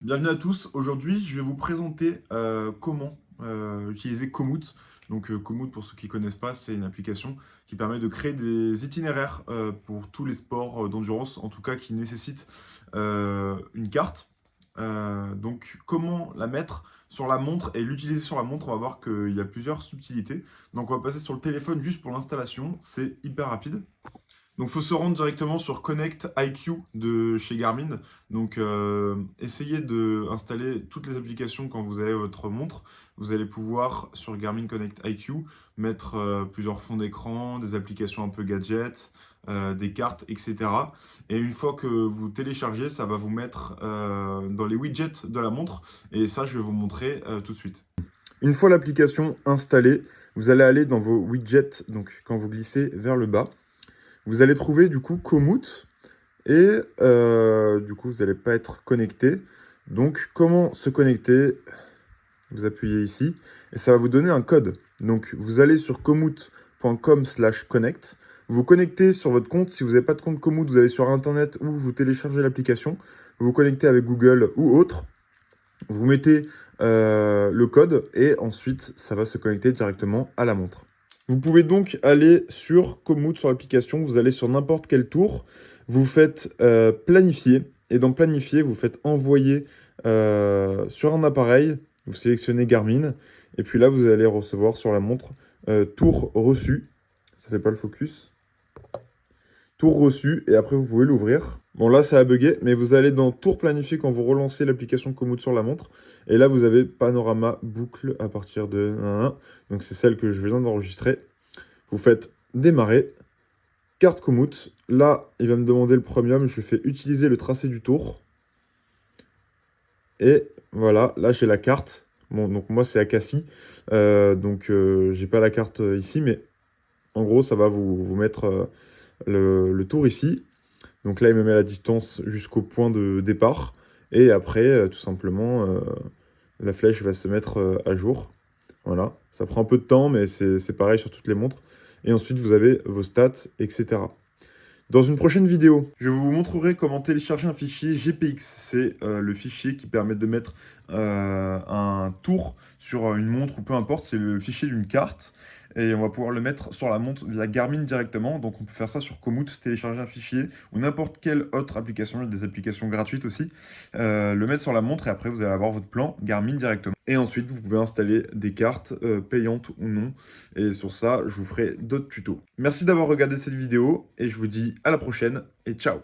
Bienvenue à tous. Aujourd'hui, je vais vous présenter comment utiliser Komoot. Donc, Komoot, pour ceux qui ne connaissent pas, c'est une application qui permet de créer des itinéraires pour tous les sports d'endurance, en tout cas qui nécessitent une carte. Donc, comment la mettre sur la montre et l'utiliser sur la montre, on va voir qu'il y a plusieurs subtilités. Donc, on va passer sur le téléphone juste pour l'installation. C'est hyper rapide. Donc, il faut se rendre directement sur Connect IQ de chez Garmin. Donc, essayez d'installer toutes les applications quand vous avez votre montre. Vous allez pouvoir, sur Garmin Connect IQ, mettre plusieurs fonds d'écran, des applications un peu gadgets, des cartes, etc. Et une fois que vous téléchargez, ça va vous mettre dans les widgets de la montre. Et ça, je vais vous montrer tout de suite. Une fois l'application installée, vous allez aller dans vos widgets, donc quand vous glissez vers le bas. Vous allez trouver du coup Komoot et du coup vous n'allez pas être connecté. Donc comment se connecter? Vous appuyez ici et ça va vous donner un code. Donc vous allez sur komoot.com/connect. Vous vous connectez sur votre compte. Si vous n'avez pas de compte Komoot, vous allez sur internet ou vous téléchargez l'application. Vous vous connectez avec Google ou autre. Vous mettez le code et ensuite ça va se connecter directement à la montre. Vous pouvez donc aller sur Komoot, sur l'application, vous allez sur n'importe quel tour, vous faites planifier, et dans planifier, vous faites envoyer sur un appareil, vous sélectionnez Garmin, et puis là, vous allez recevoir sur la montre tour reçu, ça fait pas le focus, tour reçu, et après vous pouvez l'ouvrir. Bon là ça a bugué, mais vous allez dans tour planifié quand vous relancez l'application Komoot sur la montre, et là vous avez panorama boucle à partir de 1, donc c'est celle que je viens d'enregistrer. Vous faites démarrer, carte Komoot, là il va me demander le premium, je fais utiliser le tracé du tour, et voilà, là j'ai la carte. Bon, donc moi c'est Akassi, donc j'ai pas la carte ici, mais en gros ça va vous mettre le tour ici. Donc là, il me met la distance jusqu'au point de départ. Et après, tout simplement, la flèche va se mettre à jour. Voilà, ça prend un peu de temps, mais c'est pareil sur toutes les montres. Et ensuite, vous avez vos stats, etc. Dans une prochaine vidéo, je vous montrerai comment télécharger un fichier GPX. C'est le fichier qui permet de mettre un tour sur une montre ou peu importe. C'est le fichier d'une carte. Et on va pouvoir le mettre sur la montre via Garmin directement. Donc on peut faire ça sur Komoot, télécharger un fichier ou n'importe quelle autre application. Il y a des applications gratuites aussi. Le mettre sur la montre et après vous allez avoir votre plan Garmin directement. Et ensuite vous pouvez installer des cartes payantes ou non. Et sur ça, je vous ferai d'autres tutos. Merci d'avoir regardé cette vidéo et je vous dis à la prochaine et ciao!